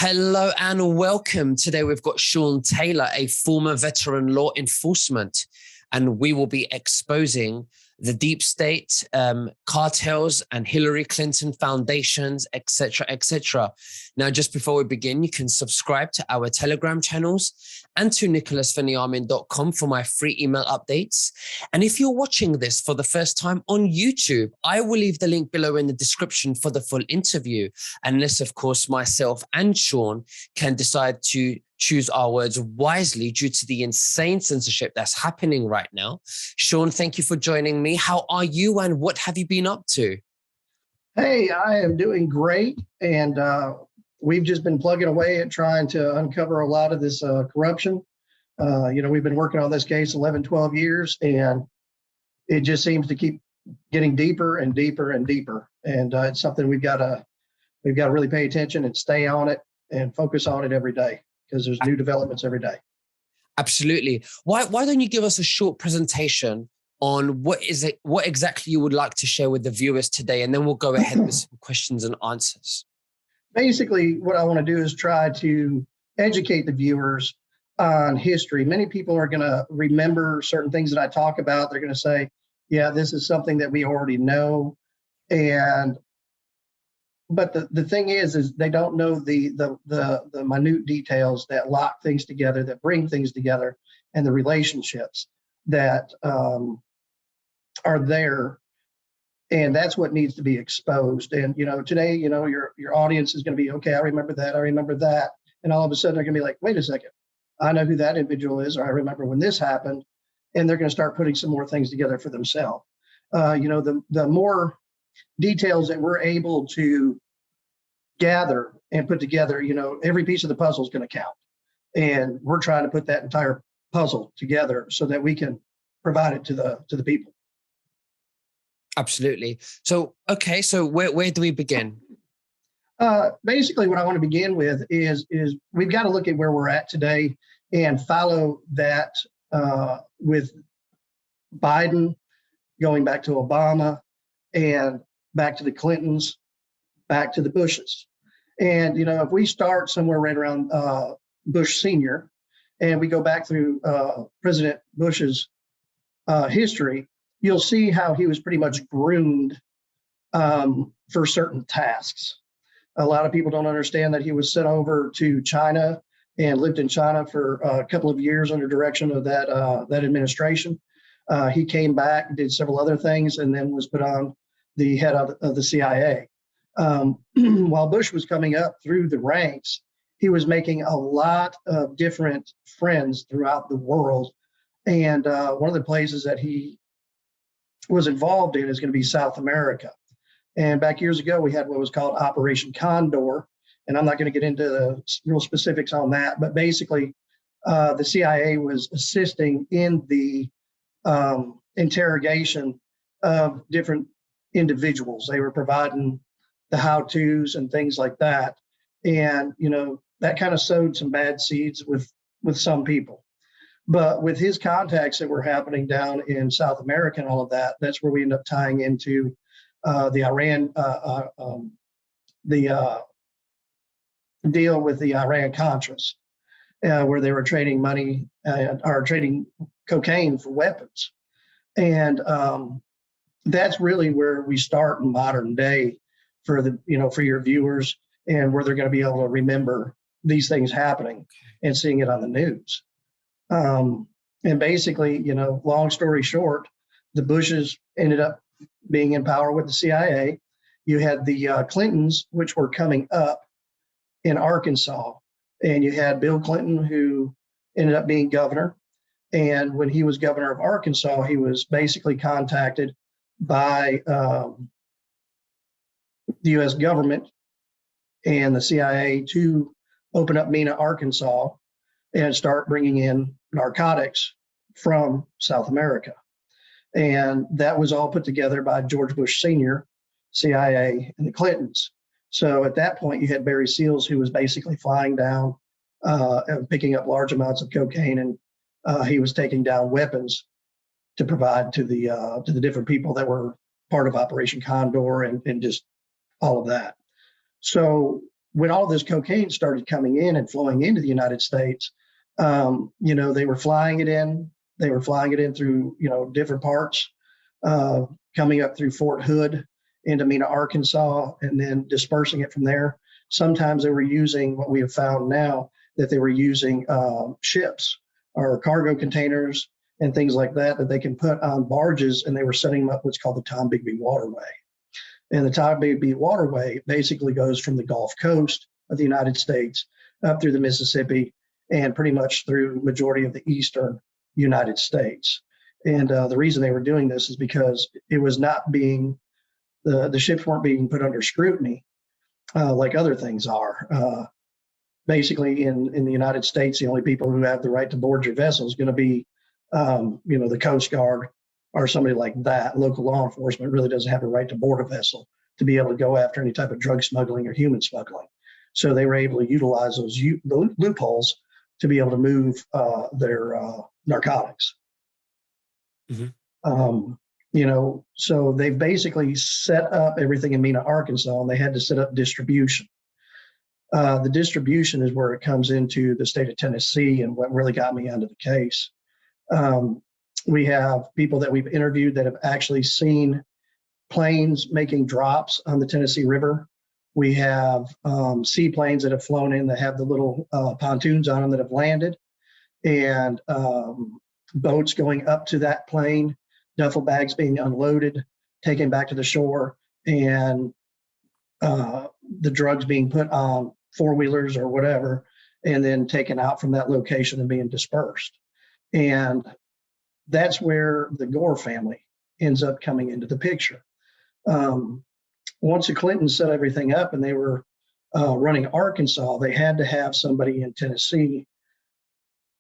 Hello and welcome. Today we've got Shawn Taylor, a former veteran law enforcement, and we will be exposing the deep state, cartels and Hillary Clinton foundations, etc., etc. Now, just before we begin, you can subscribe to our Telegram channels and to nicholasveniamin.com for my free email updates. And if you're watching this for the first time on YouTube, I will leave the link below in the description for the full interview, unless, of course, myself and Shawn can decide to choose our words wisely due to the insane censorship that's happening right now. Shawn, thank you for joining me. How are you and what have you been up to? Hey, I am doing great. And we've just been plugging away at trying to uncover a lot of this corruption. We've been working on this case 11, 12 years, and it just seems to keep getting deeper and deeper and deeper. And it's something we've got to really pay attention and stay on it and focus on it every day, because there's new developments every day. Absolutely. Why don't you give us a short presentation on what exactly you would like to share with the viewers today, and then we'll go ahead with some questions and answers. Basically, what I want to do is try to educate the viewers on history. Many people are going to remember certain things that I talk about. They're going to say, yeah, this is something that we already know. But the thing is they don't know the minute details that lock things together, that bring things together, and the relationships that are there. And that's what needs to be exposed. And, today, your audience is going to be, okay, I remember that. And all of a sudden they're going to be like, wait a second, I know who that individual is, or I remember when this happened. And they're going to start putting some more things together for themselves. The more details that we're able to gather and put together, every piece of the puzzle is going to count. And we're trying to put that entire puzzle together so that we can provide it to the people. Absolutely. So, okay. So where do we begin? Basically, what I want to begin with is we've got to look at where we're at today and follow that with Biden, going back to Obama, and back to the Clintons, back to the Bushes. And, if we start somewhere right around Bush Sr., and we go back through President Bush's history, you'll see how he was pretty much groomed for certain tasks. A lot of people don't understand that he was sent over to China and lived in China for a couple of years under direction of that administration. He came back, did several other things, and then was put on the head of the CIA. While Bush was coming up through the ranks, he was making a lot of different friends throughout the world. And one of the places that he was involved in is going to be South America. And back years ago, we had what was called Operation Condor. And I'm not going to get into the real specifics on that, but basically the CIA was assisting in the interrogation of different individuals. They were providing the how-tos and things like that. And, that kind of sowed some bad seeds with some people. But with his contacts that were happening down in South America and all of that, that's where we end up tying into the Iran, the deal with the Iran-Contras, where they were trading money or trading cocaine for weapons. And that's really where we start in modern day for for your viewers, and where they're going to be able to remember these things happening and seeing it on the news. And basically, long story short, the Bushes ended up being in power with the CIA. You had the Clintons, which were coming up in Arkansas, and you had Bill Clinton, who ended up being governor. And when he was governor of Arkansas, he was basically contacted by the U.S. government and the CIA to open up Mena, Arkansas, and start bringing in narcotics from South America. And that was all put together by George Bush Sr., CIA, and the Clintons. So at that point, you had Barry Seals, who was basically flying down and picking up large amounts of cocaine, and he was taking down weapons to provide to the different people that were part of Operation Condor and just all of that. So when all this cocaine started coming in and flowing into the United States, they were flying it in. They were flying it in through, different parts, coming up through Fort Hood into Mena, Arkansas, and then dispersing it from there. Sometimes they were using what we have found now, that they were using ships or cargo containers and things like that they can put on barges, and they were setting up what's called the Tombigbee Waterway. And the Tombigbee Waterway basically goes from the Gulf Coast of the United States up through the Mississippi and pretty much through majority of the eastern United States. And the reason they were doing this is because it was not being, the ships weren't being put under scrutiny like other things are. Basically, in the United States, the only people who have the right to board your vessel is going to be, the Coast Guard or somebody like that. Local law enforcement really doesn't have a right to board a vessel to be able to go after any type of drug smuggling or human smuggling. So they were able to utilize those loopholes to be able to move their narcotics. Mm-hmm. So they basically set up everything in Mena, Arkansas, and they had to set up distribution. The distribution is where it comes into the state of Tennessee, and what really got me onto the case. We have people that we've interviewed that have actually seen planes making drops on the Tennessee River. We have seaplanes that have flown in that have the little pontoons on them that have landed, and boats going up to that plane, duffel bags being unloaded, taken back to the shore, and the drugs being put on four-wheelers or whatever, and then taken out from that location and being dispersed. And that's where the Gore family ends up coming into the picture. Once the Clintons set everything up and they were running Arkansas, they had to have somebody in Tennessee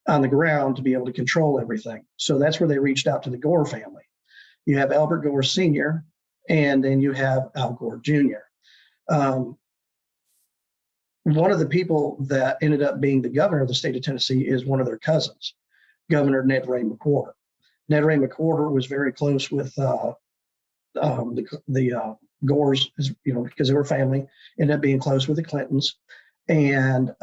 on the ground to be able to control everything. So that's where they reached out to the Gore family. You have Albert Gore Sr., and then you have Al Gore Jr. One of the people that ended up being the governor of the state of Tennessee is one of their cousins, Governor Ned Ray McWhorter. Ned Ray McWhorter was very close with the Gores, because they were family, ended up being close with the Clintons. And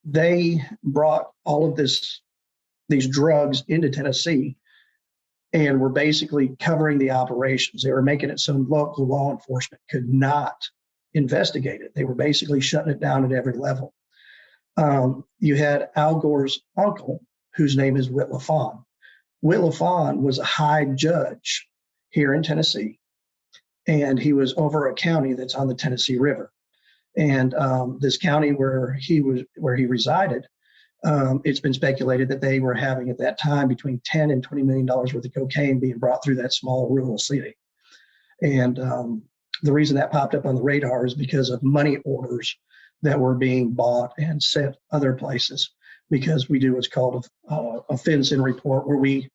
they brought all of these drugs into Tennessee and were basically covering the operations. They were making it so local law enforcement could not investigate it. They were basically shutting it down at every level. You had Al Gore's uncle, whose name is Whit LaFawn. Whit LaFawn was a high judge here in Tennessee, and he was over a county that's on the Tennessee River. And this county where he resided, it's been speculated that they were having at that time between $10 and $20 million worth of cocaine being brought through that small rural city. And the reason that popped up on the radar is because of money orders that were being bought and sent other places, because we do what's called a FinCEN report, where we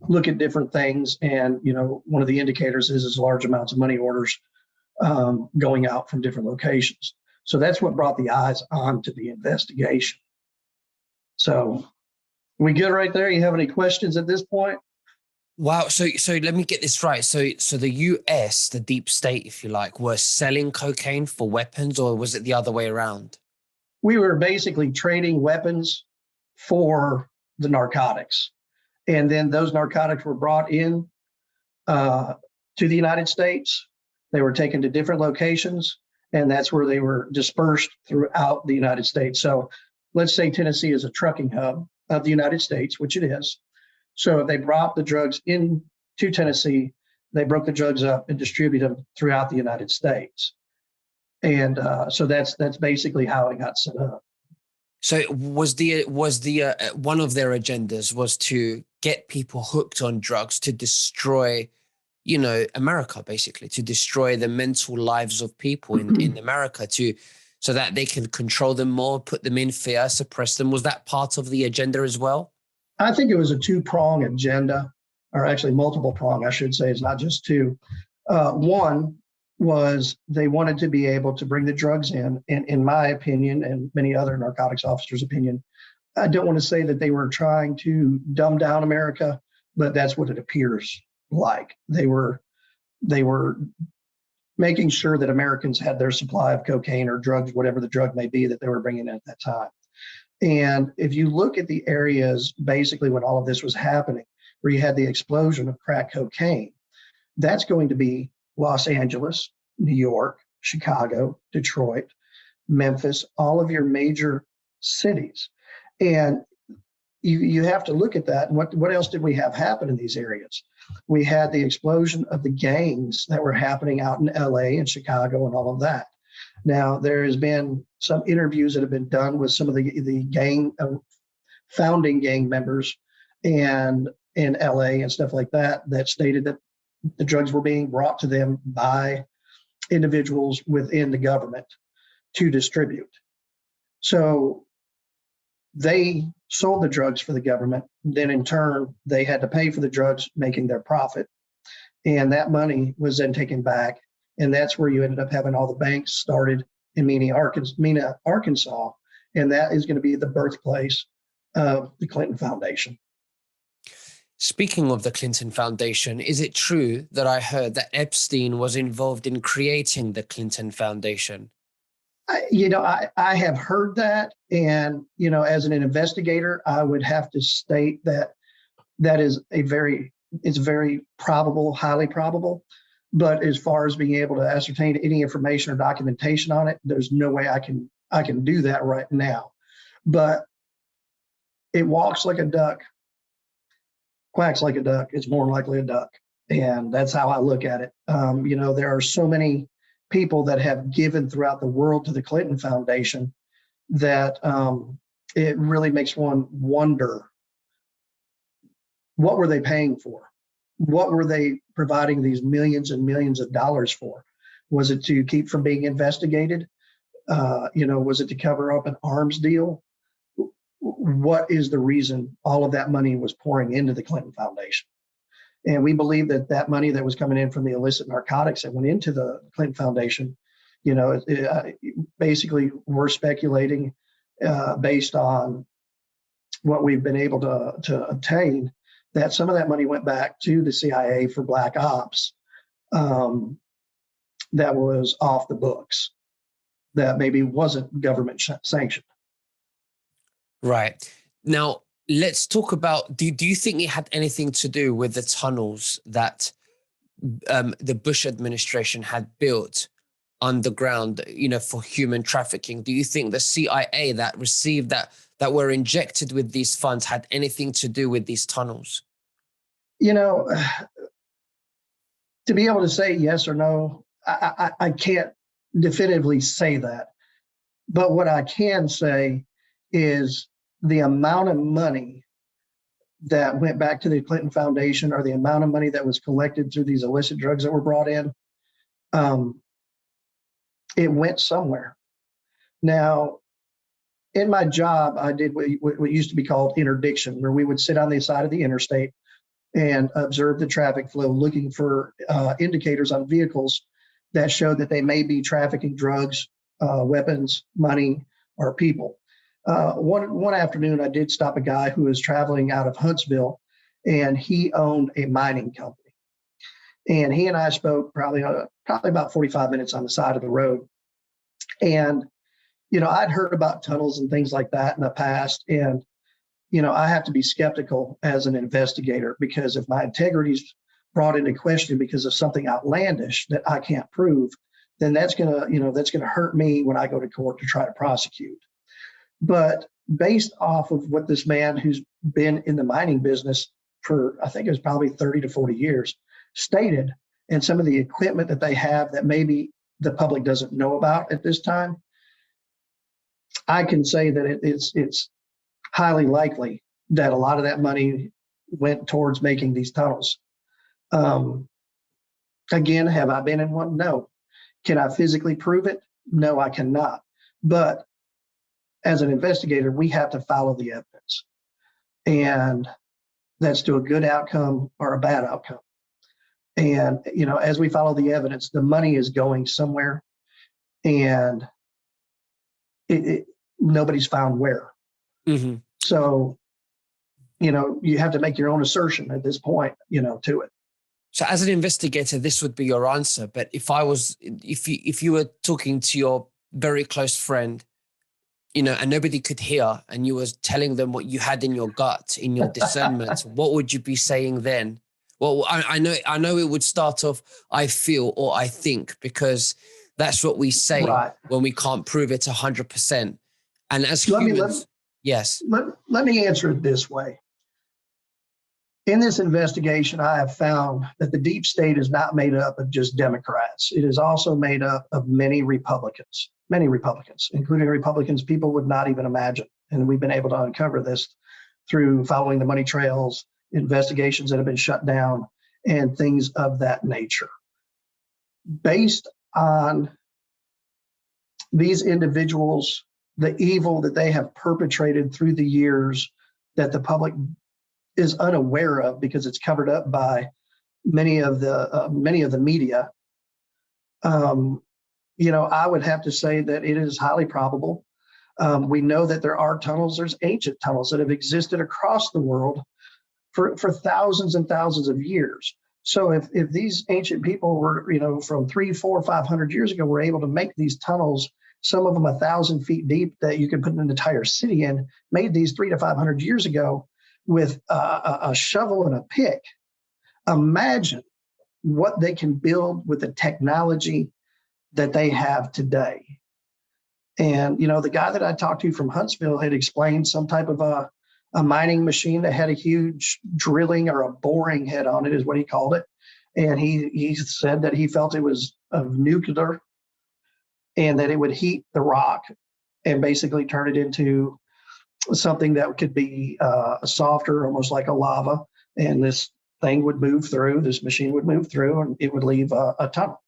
look at different things. And, one of the indicators is large amounts of money orders going out from different locations. So that's what brought the eyes onto the investigation. So we good right there? You have any questions at this point? Wow. So let me get this right. So the US, the deep state, if you like, were selling cocaine for weapons, or was it the other way around? We were basically trading weapons for the narcotics. And then those narcotics were brought in to the United States. They were taken to different locations, and that's where they were dispersed throughout the United States. So let's say Tennessee is a trucking hub of the United States, which it is. So they brought the drugs into Tennessee, they broke the drugs up and distributed them throughout the United States. And so that's basically how it got set up. So was the one of their agendas was to get people hooked on drugs, to destroy, America, basically, to destroy the mental lives of people in America, so that they can control them more, put them in fear, suppress them. Was that part of the agenda as well? I think it was a two-prong agenda, or actually multiple prong, I should say. It's not just two. One was they wanted to be able to bring the drugs in my opinion, and many other narcotics officers' opinion. I don't want to say that they were trying to dumb down America, but that's what it appears like. They were making sure that Americans had their supply of cocaine or drugs, whatever the drug may be that they were bringing in at that time. And if you look at the areas, basically when all of this was happening, where you had the explosion of crack cocaine, that's going to be Los Angeles, New York, Chicago, Detroit, Memphis, all of your major cities. And you have to look at that. What else did we have happen in these areas? We had the explosion of the gangs that were happening out in LA and Chicago and all of that. Now, there has been some interviews that have been done with some of the gang founding gang members and in LA and stuff like that, that stated that the drugs were being brought to them by individuals within the government to distribute. So they sold the drugs for the government. Then in turn, they had to pay for the drugs, making their profit. And that money was then taken back. And that's where you ended up having all the banks started in Mena, Arkansas. And that is going to be the birthplace of the Clinton Foundation. Speaking of the Clinton Foundation, is it true that I heard that Epstein was involved in creating the Clinton Foundation? I have heard that. And, as an investigator, I would have to state that that is it's very probable, highly probable. But as far as being able to ascertain any information or documentation on it, there's no way I can do that right now. But it walks like a duck, quacks like a duck. It's more likely a duck. And that's how I look at it. There are so many people that have given throughout the world to the Clinton Foundation that it really makes one wonder, what were they paying for? What were they providing these millions and millions of dollars for? Was it to keep from being investigated? Was it to cover up an arms deal? What is the reason all of that money was pouring into the Clinton Foundation? And we believe that money that was coming in from the illicit narcotics that went into the Clinton Foundation, basically we're speculating based on what we've been able to obtain, that some of that money went back to the CIA for black ops that was off the books, that maybe wasn't government sanctioned. Right. Now, let's talk about, do you think it had anything to do with the tunnels that the Bush administration had built underground, for human trafficking? Do you think the CIA that received that were injected with these funds had anything to do with these tunnels? To be able to say yes or no, I can't definitively say that. But what I can say is the amount of money that went back to the Clinton Foundation, or the amount of money that was collected through these illicit drugs that were brought in, it went somewhere. Now, in my job, I did what used to be called interdiction, where we would sit on the side of the interstate and observe the traffic flow, looking for indicators on vehicles that showed that they may be trafficking drugs, weapons, money, or people. One afternoon, I did stop a guy who was traveling out of Huntsville, and he owned a mining company. And he and I spoke probably about 45 minutes on the side of the road. And, I'd heard about tunnels and things like that in the past. And, I have to be skeptical as an investigator, because if my integrity is brought into question because of something outlandish that I can't prove, then that's going to hurt me when I go to court to try to prosecute. But based off of what this man, who's been in the mining business for, I think it was probably 30 to 40 years, stated, and some of the equipment that they have that maybe the public doesn't know about at this time, I can say that it's highly likely that a lot of that money went towards making these tunnels. Again, have I been in one? No. Can I physically prove it? No, I cannot. But as an investigator, we have to follow the evidence. And that's to a good outcome or a bad outcome. And, as we follow the evidence, the money is going somewhere, and nobody's found where. Mm-hmm. So, you have to make your own assertion at this point, to it. So as an investigator, this would be your answer. But if you were talking to your very close friend, and nobody could hear, and you was telling them what you had in your gut, in your discernment, what would you be saying then? Well, I know it would start off, I feel, or I think, because that's what we say Right. when we can't prove it 100%. And as Let me humans, yes. let me answer it this way. In this investigation, I have found that the deep state is not made up of just Democrats. It is also made up of many Republicans, including Republicans people would not even imagine. And we've been able to uncover this through following the money trails, investigations that have been shut down, and things of that nature. Based on these individuals, the evil that they have perpetrated through the years that the public is unaware of because it's covered up by many of the media. I would have to say that it is highly probable. We know that there are tunnels. There's ancient tunnels that have existed across the world for thousands and thousands of years. So if these ancient people were, from 300, 400, 500 years ago, were able to make these tunnels, some of them 1,000 feet deep that you could put an entire city in, made these 300 to 500 years ago with a shovel and a pick. Imagine what they can build with the technology that they have today. And, the guy that I talked to from Huntsville had explained some type of a mining machine that had a huge drilling or a boring head on it, is what he called it. And he said that he felt it was of nuclear and that it would heat the rock and basically turn it into something that could be softer, almost like a lava. And this thing would move through, this machine would move through, and it would leave a tunnel.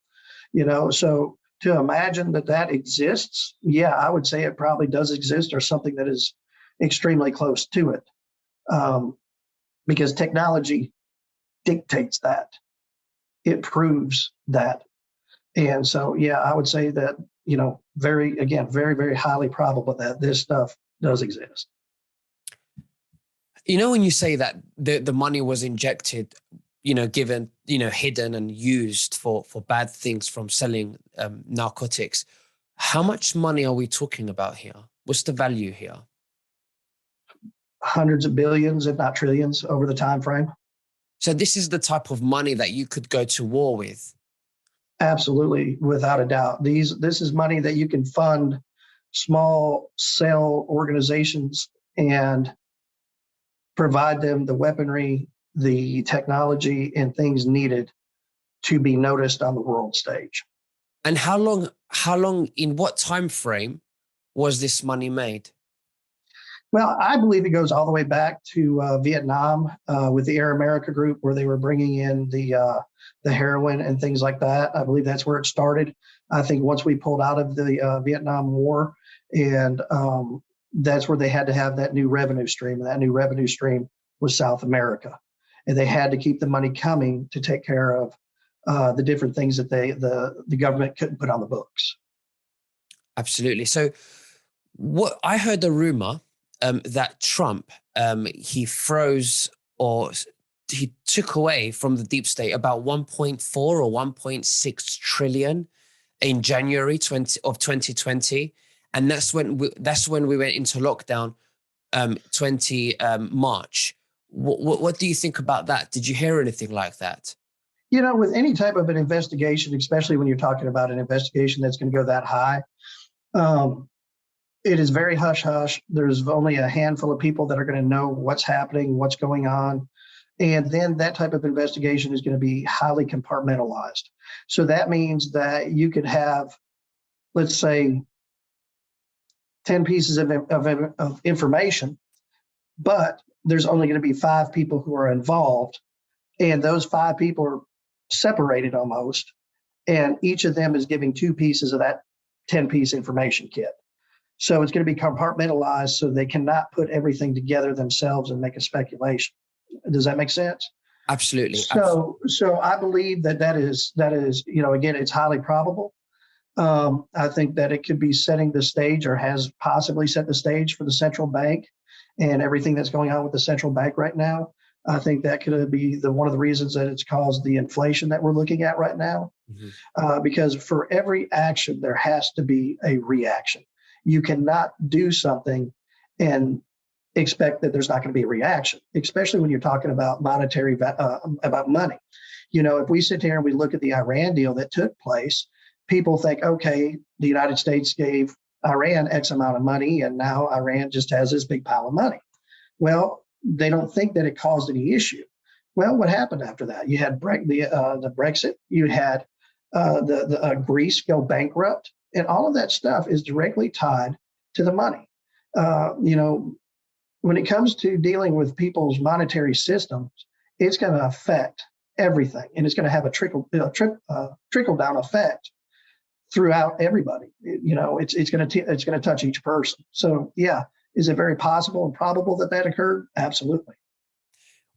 So to imagine that exists, yeah, I would say it probably does exist, or something that is extremely close to it, because technology dictates that. It proves that. And so, yeah, I would say that, very, very highly probable that this stuff does exist. When you say that the money was injected, given, hidden and used for bad things from selling narcotics, how much money are we talking about here? What's the value here? Hundreds of billions, if not trillions, over the time frame. So this is the type of money that you could go to war with? Absolutely, without a doubt. This is money that you can fund small cell organizations and provide them the weaponry, the technology, and things needed to be noticed on the world stage. And how long, in what time frame was this money made? Well, I believe it goes all the way back to Vietnam with the Air America group, where they were bringing in the heroin and things like that. I believe that's where it started. I think once we pulled out of the Vietnam War, and that's where they had to have that new revenue stream. And that new revenue stream was South America. And they had to keep the money coming to take care of the different things that the government couldn't put on the books. Absolutely. So what I heard a rumor that Trump, he froze, or he took away from the deep state about 1.4 or 1.6 trillion in January 2020. And that's when we went into lockdown, 20 March. What do you think about that? Did you hear anything like that? With any type of an investigation, especially when you're talking about an investigation that's going to go that high, it is very hush hush. There's only a handful of people that are going to know what's happening, what's going on. And then that type of investigation is going to be highly compartmentalized. So that means that you could have, let's say, 10 pieces of information, but there's only going to be 5 people who are involved. And those 5 people are separated almost. And each of them is giving 2 pieces of that 10-piece information kit. So it's going to be compartmentalized so they cannot put everything together themselves and make a speculation. Does that make sense? Absolutely. So I believe that is, again, it's highly probable. I think that it could be setting the stage, or has possibly set the stage for the central bank and everything that's going on with the central bank right now I think that could be one of the reasons that it's caused the inflation that we're looking at right now. Because for every action, there has to be a reaction. You cannot do something and expect that there's not going to be a reaction, especially when you're talking about about money. If we sit here and we look at the Iran deal that took place, people think, okay, the United States gave Iran X amount of money, and now Iran just has this big pile of money. Well, they don't think that it caused any issue. Well, what happened after that? You had the Brexit. You had the Greece go bankrupt, and all of that stuff is directly tied to the money. When it comes to dealing with people's monetary systems, it's going to affect everything, and it's going to have a trickle down effect throughout everybody. It's going to touch each person. So, yeah, is it very possible and probable that occurred? Absolutely.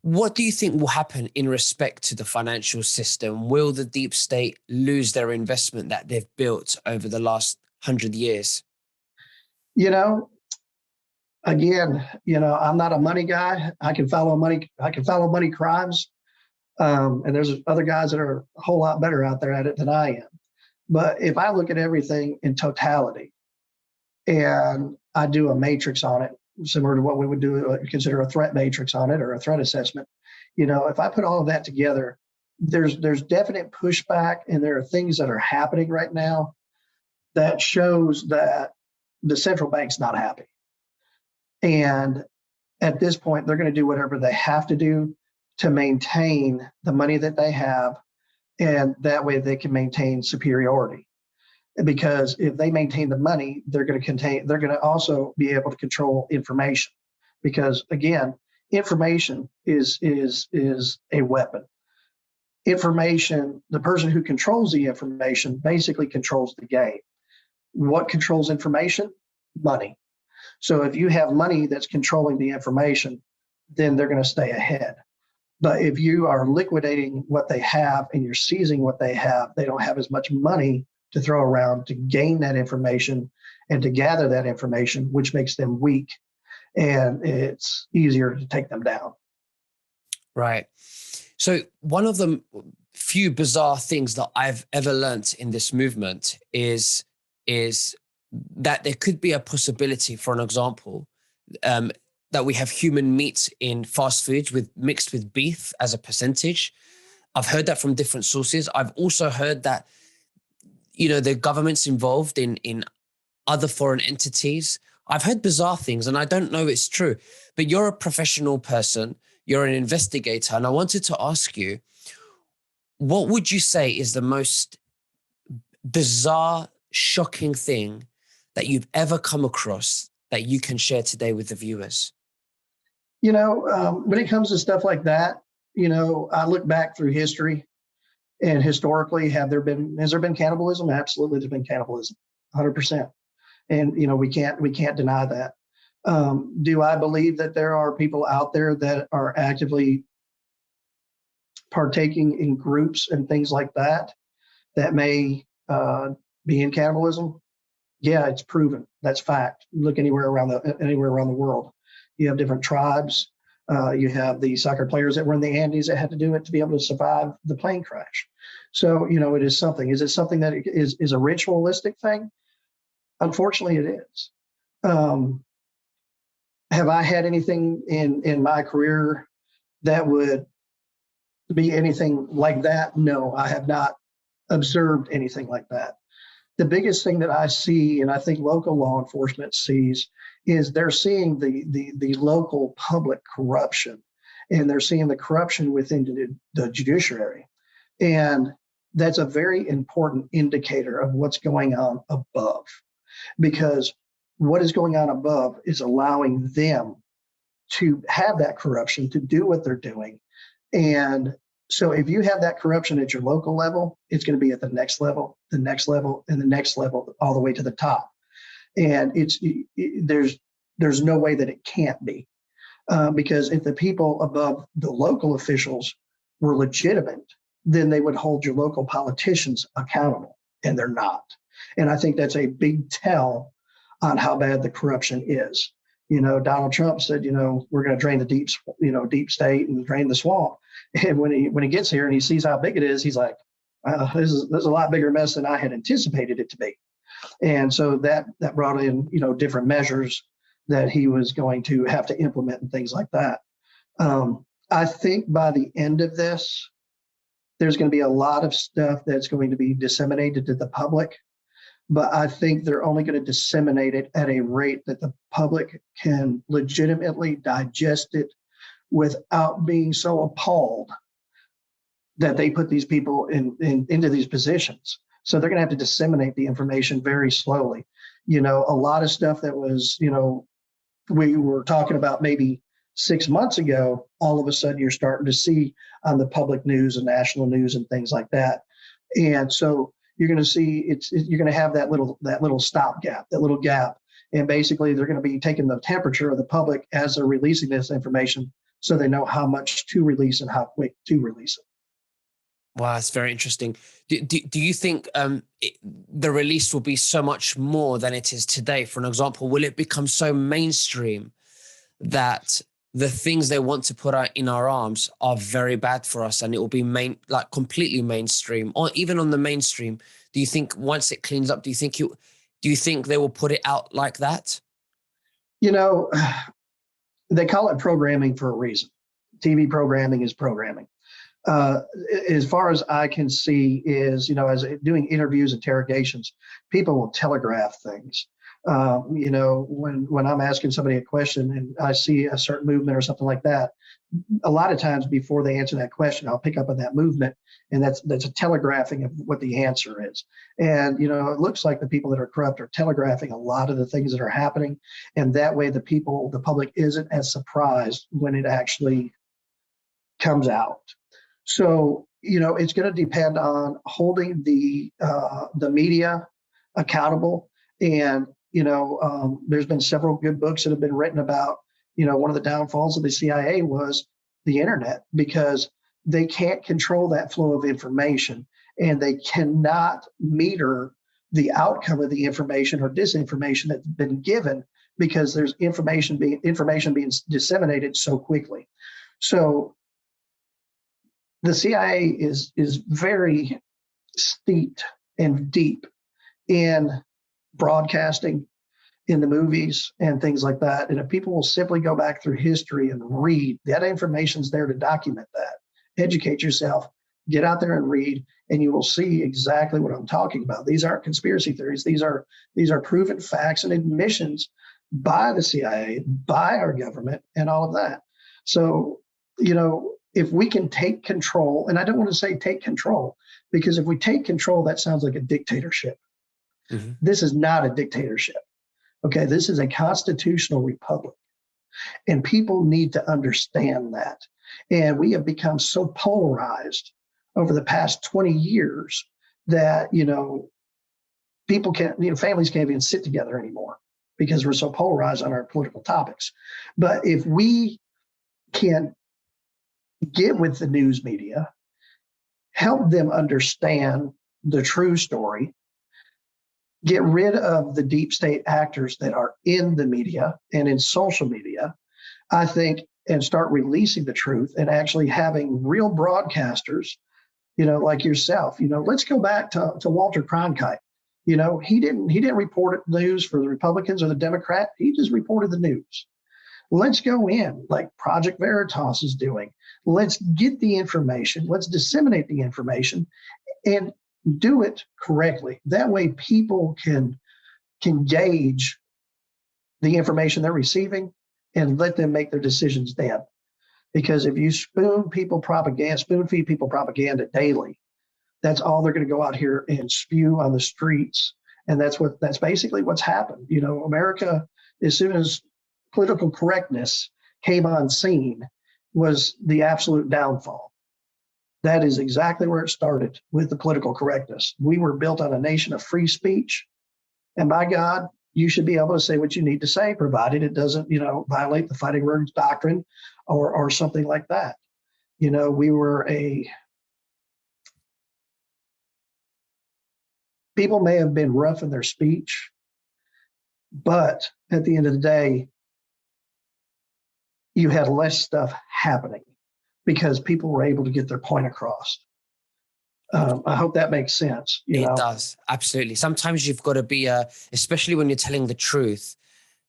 What do you think will happen in respect to the financial system? Will the deep state lose their investment that they've built over the last 100 years? Again, I'm not a money guy. I can follow money crimes. And there's other guys that are a whole lot better out there at it than I am. But if I look at everything in totality and I do a matrix on it, similar to what we would consider a threat matrix on it, or a threat assessment, if I put all of that together, there's definite pushback, and there are things that are happening right now that shows that the central bank's not happy. And at this point, they're going to do whatever they have to do to maintain the money that they have, and that way they can maintain superiority. Because if they maintain the money, they're going to also be able to control information. Because again, information is a weapon. Information, the person who controls the information basically controls the game. What controls information? Money. So if you have money that's controlling the information, then they're going to stay ahead. But if you are liquidating what they have and you're seizing what they have, they don't have as much money to throw around to gain that information and to gather that information, which makes them weak, and it's easier to take them down. Right. So one of the few bizarre things that I've ever learned in this movement is that there could be a possibility, for an example, that we have human meat in fast foods mixed with beef as a percentage. I've heard that from different sources. I've also heard that the government's involved in other foreign entities. I've heard bizarre things, and I don't know it's true. But you're a professional person. You're an investigator. And I wanted to ask you, what would you say is the most bizarre, shocking thing that you've ever come across that you can share today with the viewers? When it comes to stuff like that, I look back through history. And historically, has there been cannibalism? Absolutely, there's been cannibalism, 100%. And we can't deny that. Do I believe that there are people out there that are actively partaking in groups and things like that may be in cannibalism? Yeah, it's proven. That's fact. Look anywhere around the world. You have different tribes. You have the soccer players that were in the Andes that had to do it to be able to survive the plane crash. So, it is something. Is it something that is a ritualistic thing? Unfortunately, it is. Have I had anything in my career that would be anything like that? No, I have not observed anything like that. The biggest thing that I see, and I think local law enforcement sees, is they're seeing the local public corruption, and they're seeing the corruption within the judiciary. And that's a very important indicator of what's going on above, because what is going on above is allowing them to have that corruption, to do what they're doing. And so if you have that corruption at your local level, it's going to be at the next level, the next level, and the next level, all the way to the top. And there's no way that it can't be, because if the people above the local officials were legitimate, then they would hold your local politicians accountable, and they're not. And I think that's a big tell on how bad the corruption is. Donald Trump said, we're going to drain the deep state and drain the swamp. And when he gets here and he sees how big it is, he's like, this is a lot bigger mess than I had anticipated it to be. And so that brought in, different measures that he was going to have to implement and things like that. I think by the end of this, there's going to be a lot of stuff that's going to be disseminated to the public, but I think they're only going to disseminate it at a rate that the public can legitimately digest it without being so appalled that they put these people into these positions. So they're going to have to disseminate the information very slowly. A lot of stuff that was, we were talking about maybe 6 months ago, all of a sudden you're starting to see on the public news and national news and things like that. And so you're going to see you're going to have that little stopgap, that little gap. And basically they're going to be taking the temperature of the public as they're releasing this information so they know how much to release and how quick to release it. Wow, that's very interesting. Do you think the release will be so much more than it is today? For an example, will it become so mainstream that the things they want to put out in our arms are very bad for us, and it will be completely mainstream, or even on the mainstream? Do you think once it cleans up, do you think they will put it out like that? They call it programming for a reason. TV programming is programming. As far as I can see is, as doing interviews, interrogations, people will telegraph things. When I'm asking somebody a question and I see a certain movement or something like that, a lot of times before they answer that question, I'll pick up on that movement, and that's a telegraphing of what the answer is. And, it looks like the people that are corrupt are telegraphing a lot of the things that are happening. And that way the public isn't as surprised when it actually comes out. So, it's going to depend on holding the media accountable. And, there's been several good books that have been written about, one of the downfalls of the CIA was the internet, because they can't control that flow of information, and they cannot meter the outcome of the information or disinformation that's been given, because there's information being disseminated so quickly. So the CIA is very steeped and deep in broadcasting, in the movies and things like that. And if people will simply go back through history and read, that information's there to document that. Educate yourself, get out there and read, and you will see exactly what I'm talking about. These aren't conspiracy theories. These are proven facts and admissions by the CIA, by our government, and all of that. So, if we can take control, and I don't want to say take control, because if we take control, that sounds like a dictatorship. Mm-hmm. This is not a dictatorship. Okay, this is a constitutional republic, and people need to understand that. And we have become so polarized over the past 20 years that, people can't, families can't even sit together anymore because we're so polarized on our political topics. But if we can get with the news media, help them understand the true story, get rid of the deep state actors that are in the media and in social media, I think, and start releasing the truth and actually having real broadcasters, like yourself. Let's go back to Walter Cronkite. He didn't report news for the Republicans or the Democrat. He just reported the news. Let's go in like Project Veritas is doing. Let's get the information. Let's disseminate the information and do it correctly. That way people can gauge the information they're receiving and let them make their decisions then. Because if you spoon feed people propaganda daily, that's all they're going to go out here and spew on the streets. And that's basically what's happened. America, as soon as political correctness came on scene, was the absolute downfall. That is exactly where it started with the political correctness. We were built on a nation of free speech. And by God, you should be able to say what you need to say, provided it doesn't, violate the fighting words doctrine or something like that. People may have been rough in their speech, but at the end of the day, you had less stuff happening because people were able to get their point across. I hope that makes sense. It does. Absolutely. Sometimes you've got to be, especially when you're telling the truth,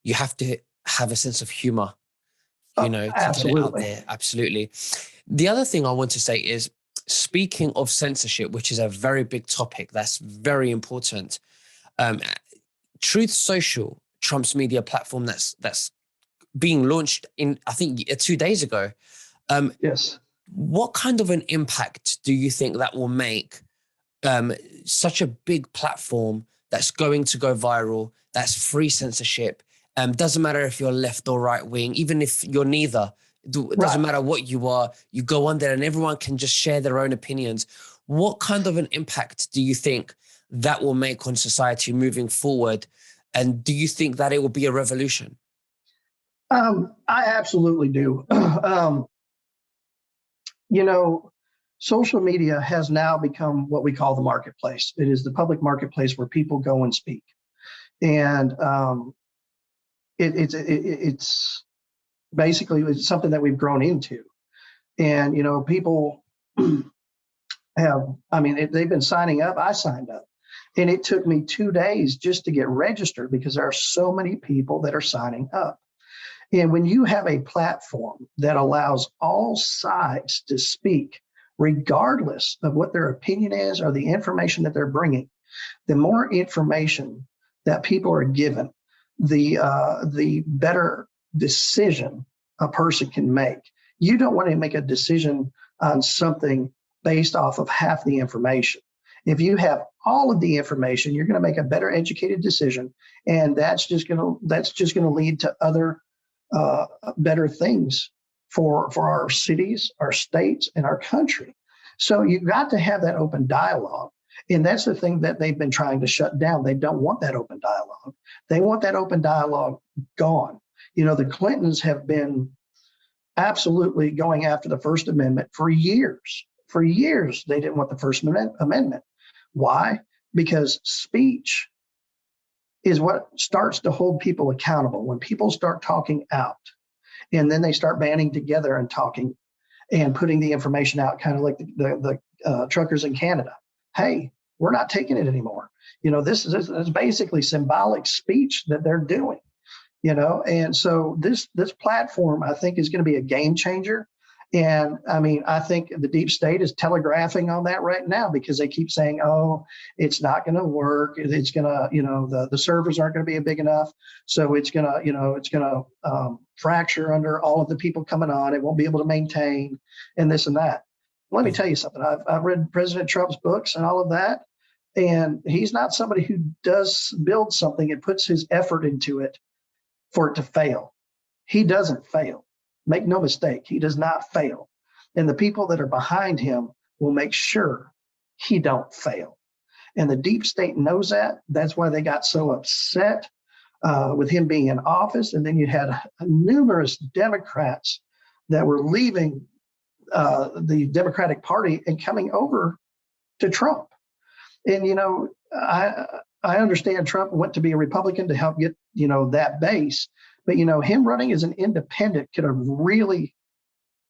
you have to have a sense of humor, to get it out Absolutely. there. Absolutely. The other thing I want to say is, speaking of censorship, which is a very big topic, that's very important. Truth Social, Trump's media platform that's being launched in, I think, 2 days ago. Yes. What kind of an impact do you think that will make? Such a big platform that's going to go viral, that's free censorship. Doesn't matter if you're left or right wing, even if you're neither. It doesn't Right. matter what you are. You go on there and everyone can just share their own opinions. What kind of an impact do you think that will make on society moving forward? And do you think that it will be a revolution? I absolutely do. Social media has now become what we call the marketplace. It is the public marketplace where people go and speak, and it's basically it's something that we've grown into. And people they've been signing up. I signed up, and it took me 2 days just to get registered because there are so many people that are signing up. And when you have a platform that allows all sides to speak, regardless of what their opinion is or the information that they're bringing, the more information that people are given, the better decision a person can make. You don't want to make a decision on something based off of half the information. If you have all of the information, you're going to make a better educated decision, and that's just going to lead to other better things for our cities, our states, and our country. So you've got to have that open dialogue. And that's the thing that they've been trying to shut down. They don't want that open dialogue. They want that open dialogue gone. The Clintons have been absolutely going after the First Amendment for years. For years, they didn't want the First Amendment. Why? Because speech is what starts to hold people accountable. When people start talking out, and then they start banding together and talking and putting the information out, kind of like the truckers in Canada. Hey, we're not taking it anymore. This is basically symbolic speech that they're doing. And so this platform, I think, is going to be a game changer. And I think the deep state is telegraphing on that right now because they keep saying, oh, it's not going to work. It's going to, the servers aren't going to be big enough. So it's going to, fracture under all of the people coming on. It won't be able to maintain and this and that. Let me tell you something. I've read President Trump's books and all of that. And he's not somebody who does build something and puts his effort into it for it to fail. He doesn't fail. Make no mistake, he does not fail. And the people that are behind him will make sure he don't fail. And the deep state knows that. That's why they got so upset with him being in office. And then you had numerous Democrats that were leaving the Democratic Party and coming over to Trump. And, I understand Trump went to be a Republican to help get, that base. But, him running as an independent could have really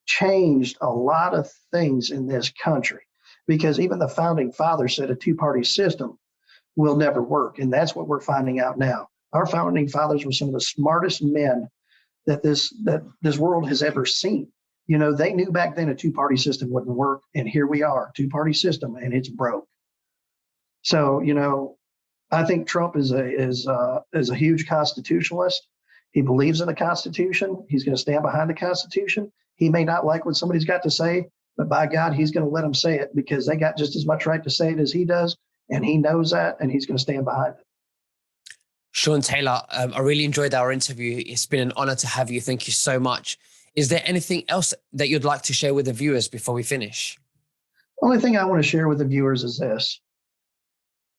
changed a lot of things in this country, because even the founding fathers said a two-party system will never work. And that's what we're finding out now. Our founding fathers were some of the smartest men that this world has ever seen. They knew back then a two-party system wouldn't work. And here we are, two-party system, and it's broke. So, I think Trump is a huge constitutionalist. He believes in the Constitution. He's going to stand behind the Constitution. He may not like what somebody's got to say, but by God, he's going to let them say it because they got just as much right to say it as he does. And he knows that, and he's going to stand behind it. Shawn Taylor, I really enjoyed our interview. It's been an honor to have you. Thank you so much. Is there anything else that you'd like to share with the viewers before we finish? Only thing I want to share with the viewers is this: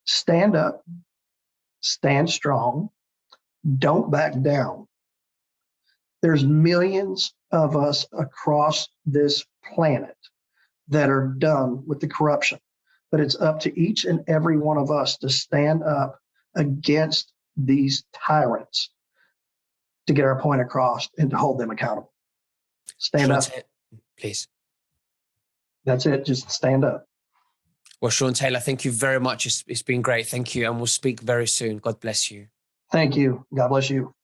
stand up, stand strong, don't back down. There's millions of us across this planet that are done with the corruption, but it's up to each and every one of us to stand up against these tyrants to get our point across and to hold them accountable. Stand Shawn up. Please. That's it. Just stand up. Well, Shawn Taylor, thank you very much. It's been great. Thank you. And we'll speak very soon. God bless you. Thank you. God bless you.